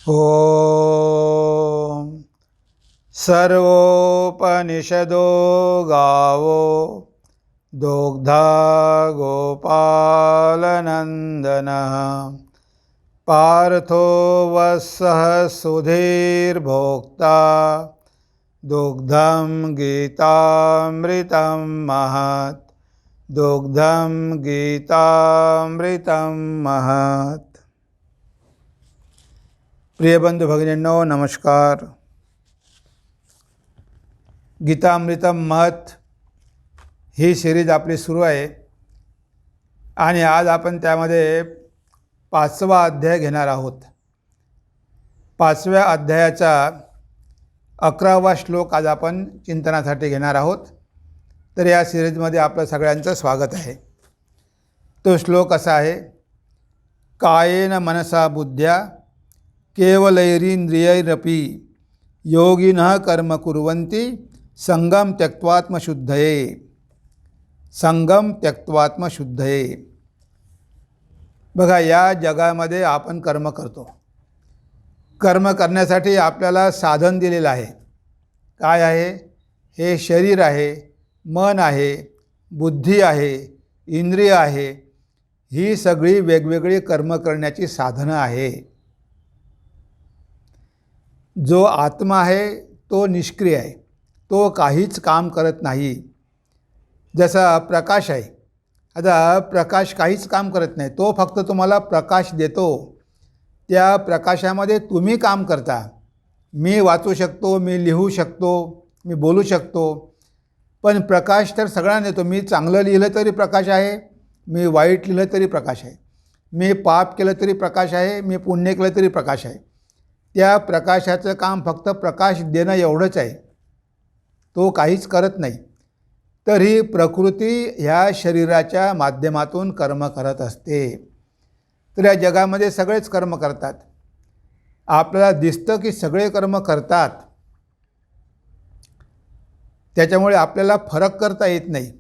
ॐ सर्वोपनिषदो गावो दुग्धा गोपालनन्दनः पार्थो वत्सः सुधीर्भोक्ता दुग्धं गीतामृतं महत् दुग्धं गीतामृतं महत्। प्रिय बंधू भगिनींनो नमस्कार। गीतामृतम महत् ही सिरीज आपली सुरू आहे आणि आज आपण त्यामध्ये 5वा अध्याय घेणार आहोत। 5व्या अध्यायाचा 11वा श्लोक आज आपण चिंतनासाठी घेणार आहोत। तर या सिरीजमध्ये आपलं सगळ्यांचं स्वागत आहे। तो श्लोक असा आहे, कायेन मनसा बुद्ध्या केवलैरिंद्रियैरपि योगिनः कर्म कुर्वन्ति संगम त्यक्त्वात्मशुद्धये। संगम त्यक्त्वात्मशुद्धये। बघा, या जगामध्ये आपण कर्म करतो। कर्म करण्यासाठी आपल्याला साधन दिलेलं आहे। काय आहे? हे शरीर आहे, मन आहे, बुद्धी आहे, इंद्रिय आहे। ही सगळी वेगवेगळी कर्म करण्याची साधनं आहे। जो आत्मा आहे तो निष्क्रिय आहे, तो काहीच काम करत नाही। जसा प्रकाश आहे, आता प्रकाश काहीच काम करत नाही, तो फक्त तुम्हाला प्रकाश देतो। त्या प्रकाशामध्ये तुम्ही काम करता। मी वाचू शकतो, मी लिहू शकतो, मी बोलू शकतो, पण प्रकाश तर सगळ्यांना देतो। मी चांगलं लिहिलं तरी प्रकाश आहे, मी वाईट लिहिलं तरी प्रकाश आहे, मी पाप केलं तरी प्रकाश आहे, मी पुण्य केलं तरी प्रकाश आहे। त्या प्रकाशाचं काम फक्त प्रकाश देणं एवढंच आहे, तो काहीच करत नाही। तर ही प्रकृती ह्या शरीराच्या माध्यमातून कर्म करत असते। तर या जगामध्ये सगळेच कर्म करतात। आपल्याला दिसतं की सगळे कर्म करतात, त्याच्यामुळे आपल्याला फरक करता येत नाही।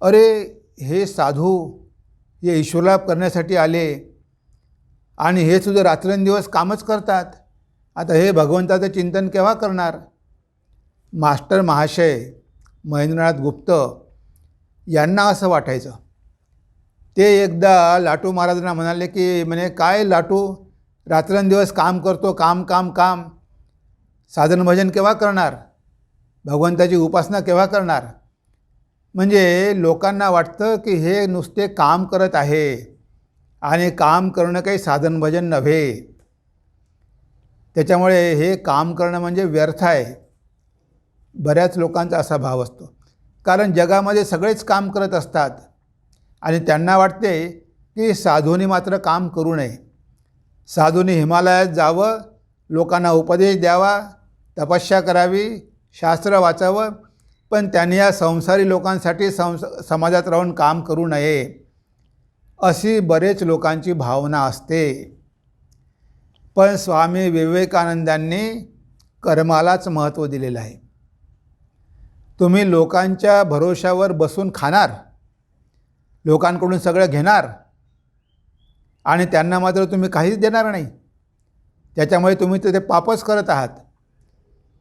अरे, हे साधू हे ईश्वरलाभ करण्यासाठी आले आणि हे सुद्धा रात्रंदिवस कामच करतात, आता हे भगवंताचं चिंतन केव्हा करणार? मास्टर महाशय महेंद्रनाथ गुप्त यांना असं वाटायचं। ते एकदा लाटू महाराजांना म्हणाले की काय लाटू, रात्रंदिवस काम करतो, काम काम काम, साधन भजन केव्हा करणार? भगवंताची उपासना केव्हा करणार? म्हणजे लोकांना वाटतं की हे नुसते काम करत आहे आणि काम करणं काही साधन भजन नव्हे। त्याच्यामुळे हे काम करणं म्हणजे व्यर्थ आहे। बऱ्याच लोकांचा असा भाव असतो, कारण जगामध्ये सगळेच काम करत असतात आणि त्यांना वाटते की साधूंनी मात्र काम करू नये। साधूंनी हिमालयात जावं, लोकांना उपदेश द्यावा, तपस्या करावी, शास्त्र वाचावं, पण त्यांनी या संसारी लोकांसाठी समाजात राहून काम करू नये, अशी बरेच लोकांची भावना असते। पण स्वामी विवेकानंदांनी कर्मालाच महत्त्व दिलेलं आहे। तुम्ही लोकांच्या भरोशावर बसून खाणार, लोकांकडून सगळं घेणार आणि त्यांना मात्र तुम्ही काहीच देणार नाही, त्याच्यामुळे तुम्ही ते पापच करत आहात।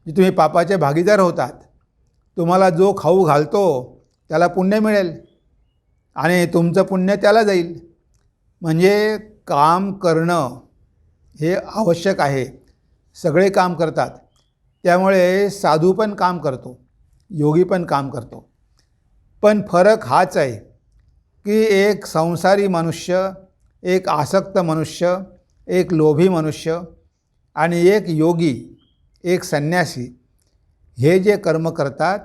तुम्ही पापाचे भागीदार होतात। तुम्हाला जो खाऊ घालतो त्याला पुण्य मिळेल आणि तुमचं पुण्य त्याला जाईल। म्हणजे काम करणं हे आवश्यक आहे। सगळे काम करतात, त्यामुळे साधू पण काम करतो, योगी पण काम करतो। पण फरक हाच आहे की एक संसारी मनुष्य, एक आसक्त मनुष्य, एक लोभी मनुष्य आणि एक योगी, एक संन्यासी, हे जे कर्म करतात,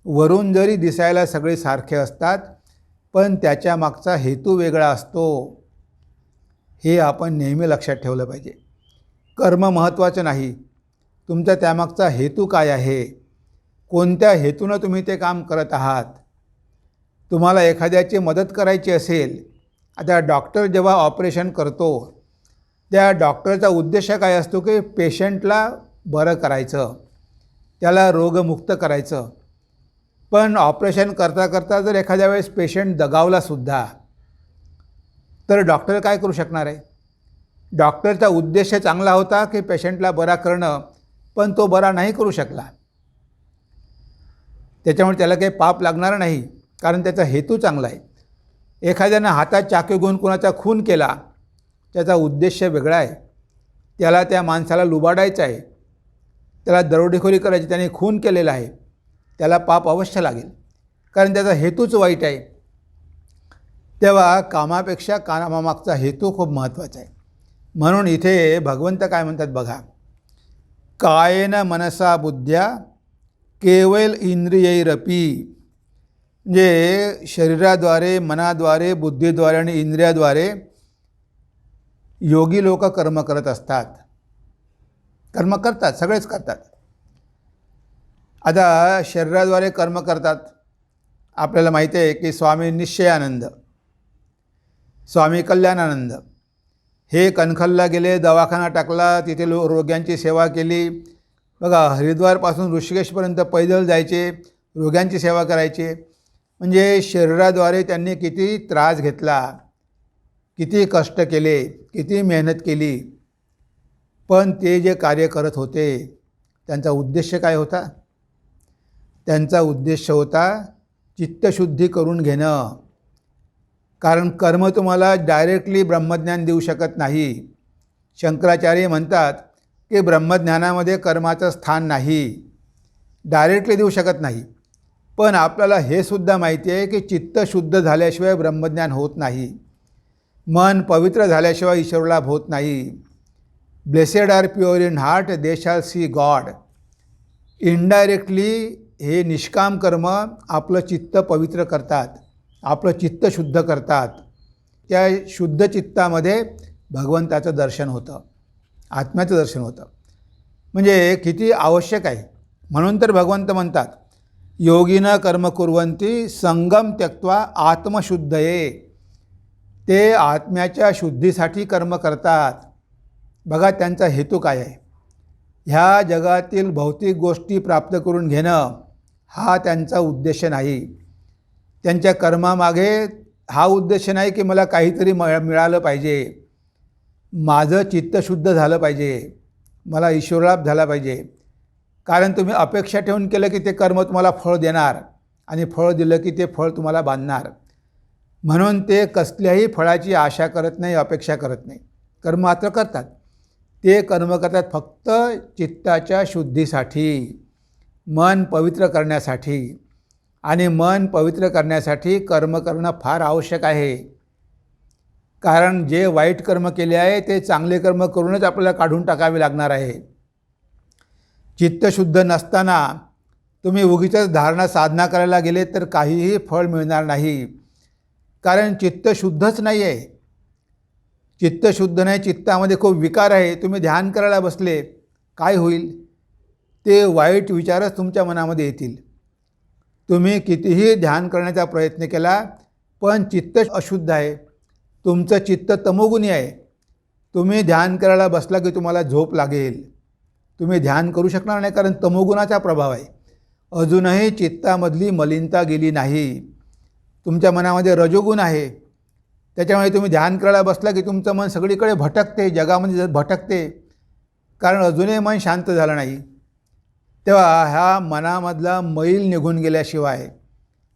वरून जरी दिसायला सगळे सारखे असतात, पण त्याच्या मागचा हेतू वेगळा असतो। हे आपण नेहमी लक्षात ठेवलं पाहिजे। कर्म महत्त्वाचं नाही, तुमचा त्यामागचा हेतू काय आहे, कोणत्या हेतूनं तुम्ही ते काम करत आहात। तुम्हाला एखाद्याची मदत करायची असेल, आता डॉक्टर जेव्हा ऑपरेशन करतो, त्या डॉक्टरचा उद्देश काय असतो की पेशंटला बरं करायचं, त्याला रोगमुक्त करायचं। पण ऑपरेशन करता करता जर एखाद्या वेळेस पेशंट दगावला सुद्धा, तर डॉक्टर काय करू शकणार आहे? डॉक्टरचा उद्देश चांगला होता की पेशंटला बरा करणं, पण तो बरा नाही करू शकला. त्याच्यामुळे त्याला काही पाप लागणार नाही, कारण त्याचा हेतू चांगला आहे. एखाद्यानं हातात चाकू घेऊन कोणाचा खून केला, त्याचा उद्देश वेगळा आहे. त्याला त्या माणसाला लुबाडायचं आहे, त्याला दरोडेखोरी करायची, त्याने खून केलेला आहे, त्याला पाप अवश्य लागेल, कारण त्याचा हेतूच वाईट आहे. तेव्हा कामापेक्षा कामामागचा हेतू खूप महत्त्वाचा आहे. म्हणून इथे भगवंत काय म्हणतात बघा, कायेन मनसा बुद्ध्या केवल इंद्रियैरपी. म्हणजे शरीराद्वारे, मनाद्वारे, बुद्धीद्वारे आणि इंद्रियाद्वारे योगी लोक कर्म करत असतात. कर्म करतात, सगळेच करतात. आता शरीराद्वारे कर्म करतात. आपल्याला माहिती आहे की स्वामी निश्चयानंद, स्वामी कल्याणानंद हे कणखलला गेले, दवाखाना टाकला, तिथे रोग्यांची सेवा केली. बघा, हरिद्वारपासून ऋषिकेशपर्यंत पैदल जायचे, रोग्यांची सेवा करायचे. म्हणजे शरीराद्वारे त्यांनी किती त्रास घेतला, किती कष्ट केले, किती मेहनत केली. पण ते जे कार्य करत होते त्यांचा उद्देश काय होता? त्यांचा उद्देश होता चित्तशुद्धी करून घेणं. कारण कर्म तुम्हाला डायरेक्टली ब्रह्मज्ञान देऊ शकत नाही. शंकराचार्य म्हणतात की ब्रह्मज्ञानामध्ये कर्माचं स्थान नाही, डायरेक्टली देऊ शकत नाही. पण आपल्याला हे सुद्धा माहिती आहे की चित्त शुद्ध झाल्याशिवाय ब्रह्मज्ञान होत नाही, मन पवित्र झाल्याशिवाय ईश्वरलाभ होत नाही. Blessed are pure in heart, they shall see God. Indirectly हे निष्काम कर्म आपलं चित्त पवित्र करतात, आपलं चित्त शुद्ध करतात. त्या शुद्ध चित्तामध्ये भगवंताचं दर्शन होतं, आत्म्याचं दर्शन होतं. म्हणजे किती आवश्यक आहे. म्हणून तर भगवंत म्हणतात, योगिनं कर्म कुर्वन्ति संगम त्यक्त्वा आत्मशुद्धये. ते आत्म्याच्या शुद्धीसाठी कर्म करतात. बघा त्यांचा हेतू काय आहे. ह्या जगातील भौतिक गोष्टी प्राप्त करून घेणं हा त्यांचा उद्देश नाही. त्यांच्या कर्मामागे हा उद्देश नाही की मला काहीतरी मिळालं पाहिजे, माझं चित्त शुद्ध झालं पाहिजे, मला ईश्वरलाभ झाला पाहिजे. कारण तुम्ही अपेक्षा ठेवून केलं की ते कर्म तुम्हाला फळ देणार, आणि फळ दिलं की ते फळ तुम्हाला बांधणार. म्हणून ते कसल्याही फळाची आशा करत नाही, अपेक्षा करत नाही. कर्म मात्र करतात. ते कर्म करतात फक्त चित्ताच्या शुद्धीसाठी, मन पवित्र करण्यासाठी. आणि मन पवित्र करण्यासाठी कर्म करणं फार आवश्यक आहे. कारण जे वाईट कर्म केले आहे ते चांगले कर्म करूनच आपल्याला काढून टाकावे लागणार आहे. चित्तशुद्ध नसताना तुम्ही उगीचच धारणा साधना करायला गेले तर काहीही फळ मिळणार नाही. कारण चित्त शुद्धच नाही आहे. चित्त शुद्ध नाही, चित्तामध्ये खूप विकार आहे. तुम्ही ध्यान करायला बसले, काय होईल? ते वाईट विचारच तुमच्या मनामध्ये येतील. तुम्ही कितीही ध्यान करण्याचा प्रयत्न केला पण चित्त अशुद्ध आहे, तुमचं चित्त तमोगुणी आहे. तुम्ही ध्यान करायला बसला की तुम्हाला झोप लागेल, तुम्ही ध्यान करू शकणार नाही, कारण तमोगुणाचा प्रभाव आहे. अजूनही चित्तामधली मलिनता गेली नाही. तुमच्या मनामध्ये रजोगुण आहे. त्याच्यामुळे तुम्ही ध्यान करायला बसला की तुमचं मन सगळीकडे भटकते, जगामध्ये भटकते, कारण अजूनही मन शांत झालं नाही. तेव्हा ह्या मनामधला मैल निघून गेल्याशिवाय,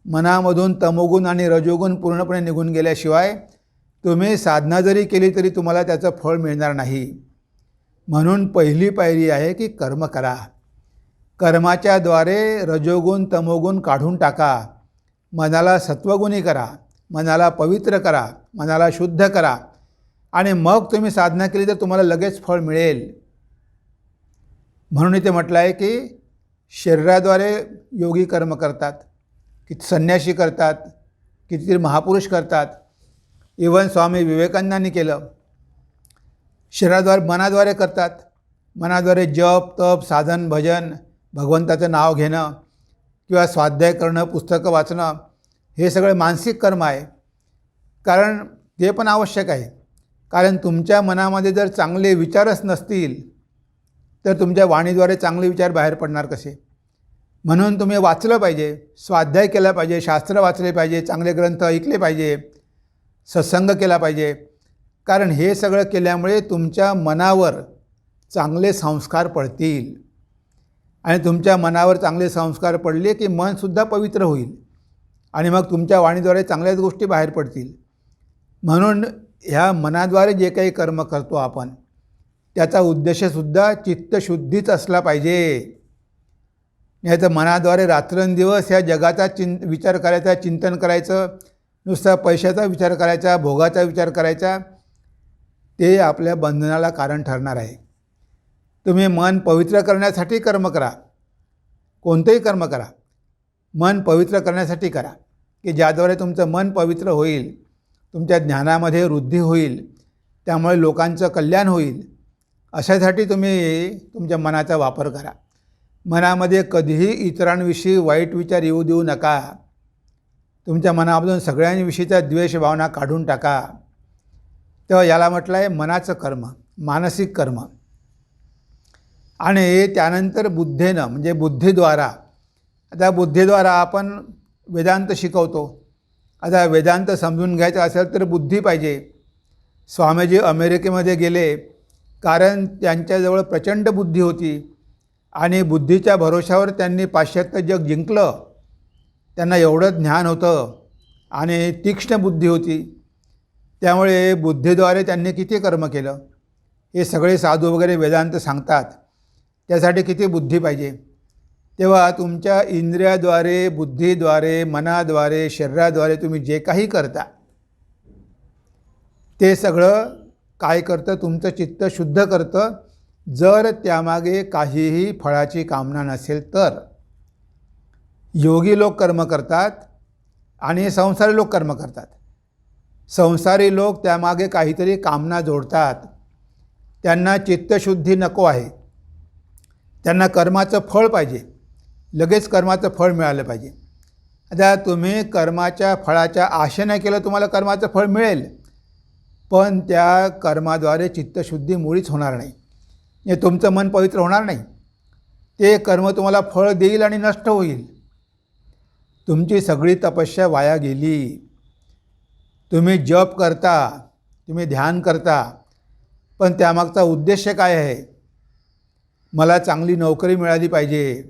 मनामधून तमोगुण आणि रजोगुण पूर्णपणे निघून गेल्याशिवाय तुम्ही साधना जरी केली तरी तुम्हाला त्याचं फळ मिळणार नाही. म्हणून पहिली पायरी आहे की कर्म करा. कर्माच्या द्वारे रजोगुण तमोगुण काढून टाका. मनाला सत्वगुणी करा, मनाला पवित्र करा, मनाला शुद्ध करा, आणि मग तुम्ही साधना केली तर तुम्हाला लगेच फळ मिळेल. म्हणून इथे म्हटलं आहे की शरीराद्वारे योगी कर्म करतात, किती संन्यासी करतात, कितीतरी महापुरुष करतात. इवन स्वामी विवेकानंदांनी केलं. शरीराद्वारे, मनाद्वारे करतात. मनाद्वारे जप तप साधन भजन, भगवंताचं नाव घेणं किंवा स्वाध्याय करणं, पुस्तकं वाचणं, हे सगळे मानसिक कर्म आहे. कारण ते पण आवश्यक आहे. कारण तुमच्या मनामध्ये जर चांगले विचारच नसतील तर तुमच्या वाणीद्वारे चांगले विचार बाहेर पडणार कसे? म्हणून तुम्ही वाचलं पाहिजे, स्वाध्याय केला पाहिजे, शास्त्र वाचले पाहिजे, चांगले ग्रंथ ऐकले पाहिजे, सत्संग केला पाहिजे. कारण हे सगळं केल्यामुळे तुमच्या मनावर चांगले संस्कार पडतील आणि तुमच्या मनावर चांगले संस्कार पडले की मनसुद्धा पवित्र होईल आणि मग तुमच्या वाणीद्वारे चांगल्याच गोष्टी बाहेर पडतील. म्हणून ह्या मनाद्वारे जे काही कर्म करतो आपण त्याचा उद्देशसुद्धा चित्तशुद्धीच असला पाहिजे. नाही तर मनाद्वारे रात्रंदिवस ह्या जगाचा विचार करायचा, चिंतन करायचं, नुसता पैशाचा विचार करायचा, भोगाचा विचार करायचा, ते आपल्या बंधनाला कारण ठरणार आहे. तुम्ही मन पवित्र करण्यासाठी कर्म करा, कोणतंही कर्म करा, मन पवित्र करण्यासाठी करा की ज्याद्वारे तुमचं मन पवित्र होईल, तुमच्या ज्ञानामध्ये वृद्धी होईल, त्यामुळे लोकांचं कल्याण होईल. अशासाठी तुम्ही तुमच्या मनाचा वापर करा. मनामध्ये कधीही इतरांविषयी वाईट विचार येऊ देऊ नका. तुमच्या मनामधून सगळ्यांविषयीचा द्वेष भावना काढून टाका. तेव्हा याला म्हटलं आहे मनाचं कर्म, मानसिक कर्म. आणि त्यानंतर बुद्धेनं म्हणजे बुद्धीद्वारा. आता बुद्धीद्वारा आपण वेदांत शिकवतो. आता वेदांत समजून घ्यायचं असेल तर बुद्धी पाहिजे. स्वामीजी अमेरिकेमध्ये गेले कारण त्यांच्याजवळ प्रचंड बुद्धी होती आणि बुद्धीच्या भरोशावर त्यांनी पाश्चात्य जग जिंकलं. त्यांना एवढं ज्ञान होतं आणि तीक्ष्ण बुद्धी होती. त्यामुळे बुद्धीद्वारे त्यांनी किती कर्म केलं हे सगळे साधू वगैरे वेदांत सांगतात. त्यासाठी किती बुद्धी पाहिजे. तेव्हा तुमच्या इंद्रियाद्वारे, बुद्धीद्वारे, मनाद्वारे, शरीराद्वारे तुम्ही जे काही करता ते सगळं काय करतं, तुमचं चित्त शुद्ध करतं. जर त्यामागे काहीही फळाची कामना नसेल तर. योगी लोक कर्म करतात आणि संसारी लोक कर्म करतात. संसारी लोक त्यामागे काहीतरी कामना जोडतात. त्यांना चित्तशुद्धी नको आहे, त्यांना कर्माचं फळ पाहिजे, लगेच कर्माचं फळ मिळालं पाहिजे. आता तुम्ही कर्माच्या फळाच्या आशेने केलं तुम्हाला कर्माचं फळ मिळेल, पण त्या कर्माद्वारे चित्तशुद्धी मुळीच होणार नाही. हे तुमचं मन पवित्र होणार नाही. ते कर्म तुम्हाला फळ देईल आणि नष्ट होईल. तुमची सगळी तपस्या वाया गेली. तुम्ही जप करता, तुम्ही ध्यान करता, पण त्यामागचा उद्देश काय आहे? मला चांगली नोकरी मिळाली पाहिजे,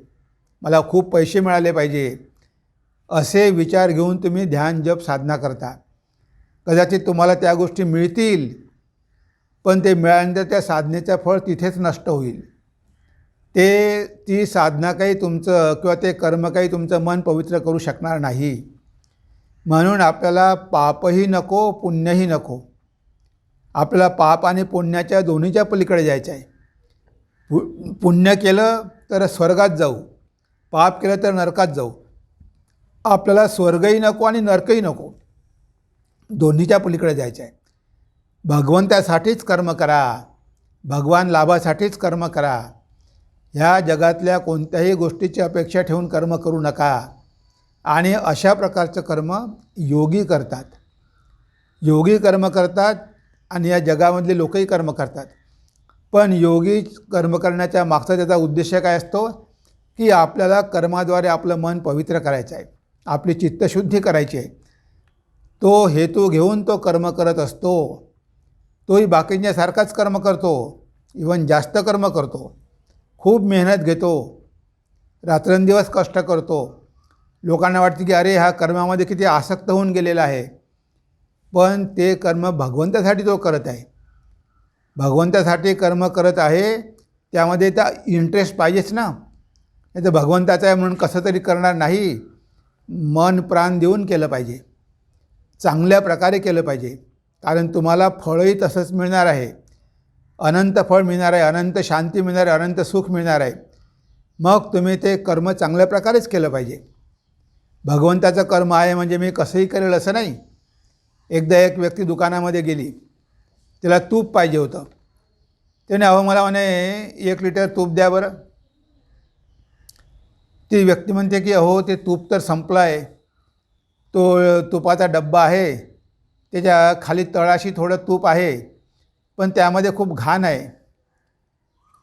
मला खूप पैसे मिळाले पाहिजे, असे विचार घेऊन तुम्ही ध्यान जप साधना करता. कदाचित तुम्हाला त्या गोष्टी मिळतील, पण ते मिळाल्यानंतर त्या साधनेचं फळ तिथेच नष्ट होईल. ती साधना काही तुमचं किंवा ते कर्म काही तुमचं मन पवित्र करू शकणार नाही. म्हणून आपल्याला पापही नको, पुण्यही नको. आपल्याला पाप आणि पुण्याच्या दोन्हीच्या पलीकडे जायचं आहे. पुण्य केलं तर स्वर्गात जाऊ, पाप केलं तर नरकात जाऊ. आपल्याला स्वर्गही नको आणि नरकही नको, दोन्हीच्या पलीकडे जायचं आहे. भगवंतासाठीच कर्म करा, भगवान लाभासाठीच कर्म करा. ह्या जगातल्या कोणत्याही गोष्टीची अपेक्षा ठेवून कर्म करू नका. आणि अशा प्रकारचं कर्म योगी करतात. योगी कर्म करतात आणि या जगामधले लोकही कर्म करतात. पण योगी कर्म करण्याच्या मागचा त्याचा उद्देश काय असतो की आपल्याला कर्माद्वारे आपलं मन पवित्र करायचं आहे, आपली चित्तशुद्धी करायची आहे. तो हेतू घेऊन तो कर्म करत असतो. तोही बाकींच्यासारखाच कर्म करतो, इवन जास्त कर्म करतो, खूप मेहनत घेतो, रात्रंदिवस कष्ट करतो. लोकांना वाटतं की अरे ह्या कर्मामध्ये किती आसक्त होऊन गेलेला आहे, पण ते कर्म भगवंतासाठी तो करत आहे. भगवंतासाठी कर्म करत आहे, त्यामध्ये त्या इंटरेस्ट पाहिजेच ना. नाही तर भगवंताचं आहे म्हणून कसं तरी करणार नाही. मन प्राण देऊन केलं पाहिजे, चांगल्या प्रकारे केलं पाहिजे. कारण तुम्हाला फळही तसंच मिळणार आहे, अनंत फळ मिळणार आहे, अनंत शांती मिळणार आहे, अनंत सुख मिळणार आहे. मग तुम्ही ते कर्म चांगल्या प्रकारेच केलं पाहिजे. भगवंताचं कर्म आहे म्हणजे मी कसंही करेल असं नाही. एकदा एक व्यक्ती दुकानामध्ये गेली, तिला तूप पाहिजे होतं. त्याने अहो मला म्हणे 1 लिटर तूप द्या बरं. ती व्यक्ती म्हणते की अहो ते तूप तर संपलं आहे, तो तुपाचा डब्बा आहे, त्याच्या खाली तळाशी थोडं तूप आहे, पण त्यामध्ये खूप घाण आहे.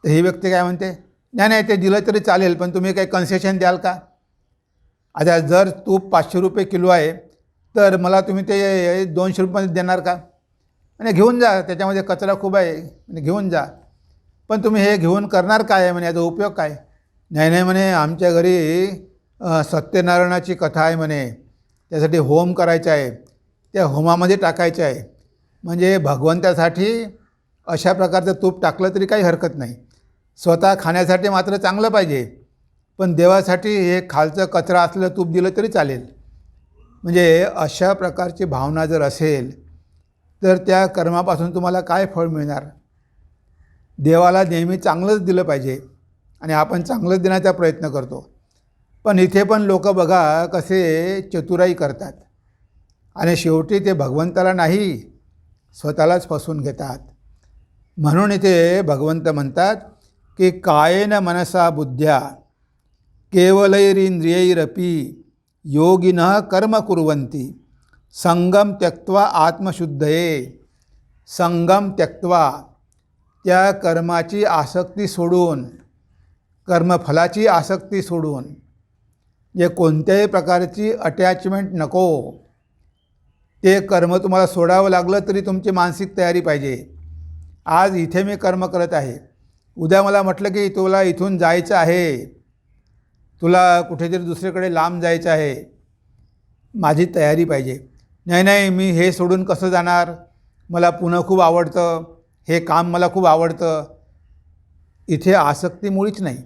तर ही व्यक्ती काय म्हणते, नाही नाही ते दिलं तरी चालेल, पण तुम्ही काही कन्सेशन द्याल का? आता जर तूप 500 रुपये किलो आहे तर मला तुम्ही ते 200 रुपये देणार का? आणि घेऊन जा, त्याच्यामध्ये कचरा खूप आहे आणि घेऊन जा. पण तुम्ही हे घेऊन करणार काय आहे म्हणे, याचा उपयोग काय? नाही नाही म्हणे, आमच्या घरी सत्यनारायणाची कथा आहे म्हणे, त्यासाठी होम करायचा आहे, त्या होमामध्ये टाकायचं आहे. म्हणजे भगवंतासाठी अशा प्रकारचं तूप टाकलं तरी काही हरकत नाही. स्वतः खाण्यासाठी मात्र चांगलं पाहिजे, पण देवासाठी हे खालचं कचरा असलेलं तूप दिलं तरी चालेल. म्हणजे अशा प्रकारची भावना जर असेल तर त्या कर्मापासून तुम्हाला काय फळ मिळणार? देवाला नेहमी चांगलंच दिलं पाहिजे आणि आपण चांगलंच देण्याचा प्रयत्न करतो. पण इथे पण लोक बघा कसे चतुराई करतात आणि शेवटी ते भगवंताला नाही, स्वतःलाच फसवून घेतात. म्हणून इथे भगवंत म्हणतात की कायेन मनसा बुद्ध्या केवलैरिंद्रियैरपि योगिनः कर्म कुर्वन्ति संगम त्यक्त्वा आत्मशुद्धये. संगम त्यक्त्वा, त्या कर्माची आसक्ती सोडून, कर्मफलाची आसक्ती सोडून, जे कोणत्याही प्रकारची अटॅचमेंट नको. ते कर्म तुम्हाला सोडावं लागलं तरी तुमची मानसिक तयारी पाहिजे. आज इथे मी कर्म करत आहे, उद्या मला म्हटलं की तुला इथून जायचं आहे, तुला कुठेतरी दुसरीकडे लांब जायचं आहे, माझी तयारी पाहिजे. नाही नाही, मी हे सोडून कसं जाणार, मला पुणं खूप आवडतं, हे काम मला खूप आवडतं. इथे आसक्ती मुळीच नाही.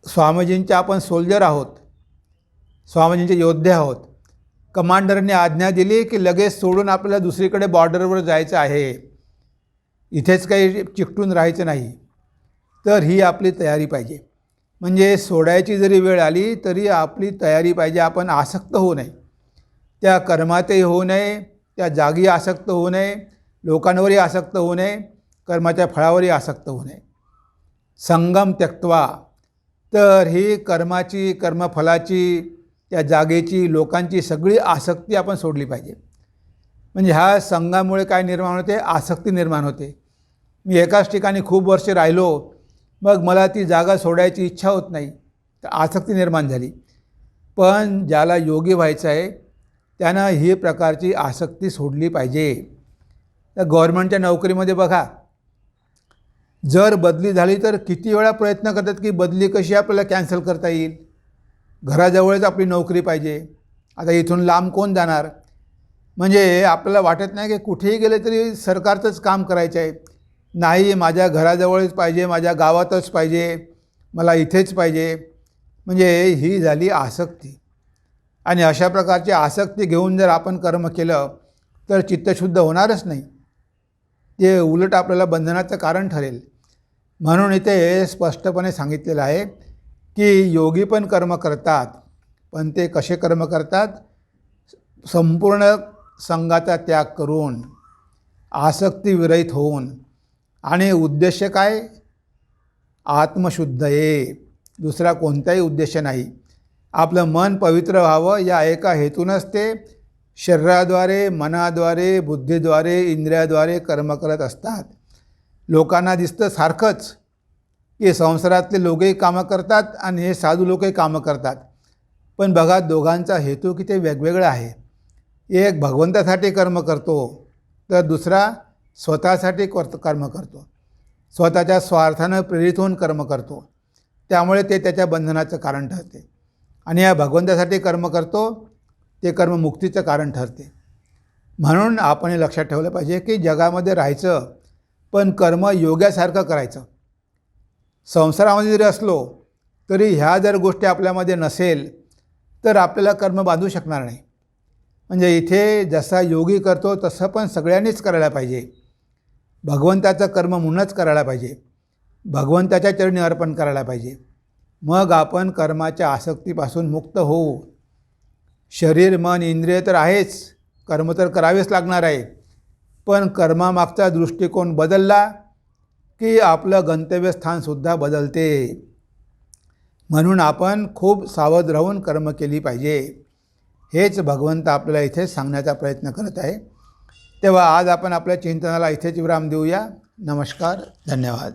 स्वामीजींचे आपण सोल्जर आहोत, स्वामीजींचे योद्धे आहोत. कमांडरने आज्ञा दिली की लगेच सोडून आपल्याला दुसरीकडे बॉर्डरवर जायचं आहे, इथेच काही चिकटून राहायचं नाही. तर ही आपली तयारी पाहिजे. म्हणजे सोडायची जरी वेळ आली तरी आपली तयारी पाहिजे. आपण आसक्त होऊ नये, त्या कर्मातही होऊ नये, त्या जागी आसक्त होऊ नये, लोकांवरही आसक्त होऊ नये, कर्माच्या फळावरही आसक्त होऊ नये. संगम त्यक्त्वा, तर ही कर्माची, कर्मफलाची, त्या जागेची, लोकांची सगळी आसक्ती आपण सोडली पाहिजे. म्हणजे ह्या संघामुळे काय निर्माण होते? आसक्ती निर्माण होते. मी एकाच ठिकाणी खूप वर्षे राहिलो, मग मला ती जागा सोडायची इच्छा होत नाही, तर आसक्ती निर्माण झाली. पण ज्याला योगी व्हायचं आहे त्यानं ही प्रकारची आसक्ती सोडली पाहिजे. तर गव्हर्नमेंटच्या नोकरीमध्ये बघा, जर बदली झाली तर किती वेळा प्रयत्न करतात की बदली कशी आपल्याला कॅन्सल करता येईल. घराजवळच आपली नोकरी पाहिजे, आता इथून लांब कोण जाणार? म्हणजे आपल्याला वाटत नाही की कुठेही गेले तरी सरकारचंच काम करायचं आहे. नाही, माझ्या घराजवळच पाहिजे, माझ्या गावातच पाहिजे, मला इथेच पाहिजे. म्हणजे ही झाली आसक्ती. आणि अशा प्रकारची आसक्ती घेऊन जर आपण कर्म केलं तर चित्तशुद्ध होणारच नाही, ते उलट आपल्याला बंधनाचं कारण ठरेल. म्हणून इथे स्पष्टपणे सांगितलेलं आहे की योगी पण कर्म करतात, पण ते कसे कर्म करतात? संपूर्ण संघाचा त्याग करून, आसक्ती विरहित होऊन. आणि उद्देश काय? आत्मशुद्धये, दुसरा कोणताही उद्देश नाही. आपलं मन पवित्र व्हावं या एका हेतूनच ते शरीराद्वारे, मनाद्वारे, बुद्धीद्वारे, इंद्रियाद्वारे कर्म करत असतात. लोकांना दिसतं सारखंच की संसारातले लोकही कामं करतात आणि हे साधू लोकही कामं करतात, पण बघा दोघांचा हेतू किती वेगवेगळा आहे. एक भगवंतासाठी कर्म करतो, तर दुसरा स्वतःसाठी कर्म करतो, स्वतःच्या स्वार्थानं प्रेरित होऊन कर्म करतो. त्यामुळे ते त्याच्या बंधनाचं कारण ठरते. आणि या भगवंतासाठी कर्म करतो ते कर्म मुक्तीचं कारण ठरते. म्हणून आपण हे लक्षात ठेवलं पाहिजे की जगामध्ये राहायचं, पण कर्म योग्यासारखं करायचं. संसारामध्ये जरी असलो तरी ह्या जर गोष्टी आपल्यामध्ये नसेल तर आपल्याला कर्म बांधू शकणार नाही. म्हणजे इथे जसा योगी करतो तसं पण सगळ्यांनीच करायला पाहिजे. भगवंताचं कर्म म्हणूनच करायला पाहिजे, भगवंताच्या चरणी अर्पण करायला पाहिजे. मग आपण कर्माच्या आसक्तीपासून मुक्त होऊ. शरीर, मन, इंद्रिय तर आहेच, कर्म तर करावेच लागणार आहे, पण कर्मामागचा दृष्टिकोन बदलला की आपलं गंतव्यस्थानसुद्धा बदलते. म्हणून आपण खूप सावध राहून कर्म केली पाहिजे. हेच भगवंत आपल्याला इथे सांगण्याचा प्रयत्न करत आहे. तेव्हा आज आपण आपल्या चिंतनाला इथेच विराम देऊया. नमस्कार, धन्यवाद.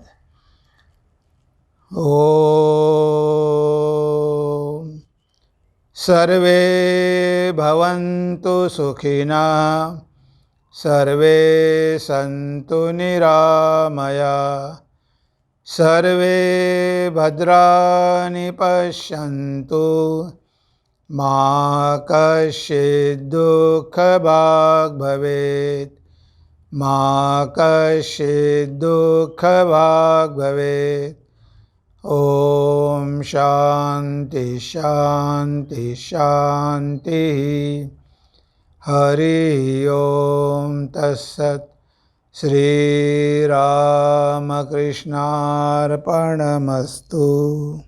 ओम सर्वे भवन्तु सुखिनः सर्वे सन्तु निरामया, सर्वे भद्राणि पश्यन्तु, मा कश्चित् दुःखभाग् भवेत्, मा कश्चित् दुःखभाग् भवेत्। ॐ शान्ति शान्ति शान्तिः। हरि ओम तत्सत्। श्रीरामकृष्णार्पणमस्तु।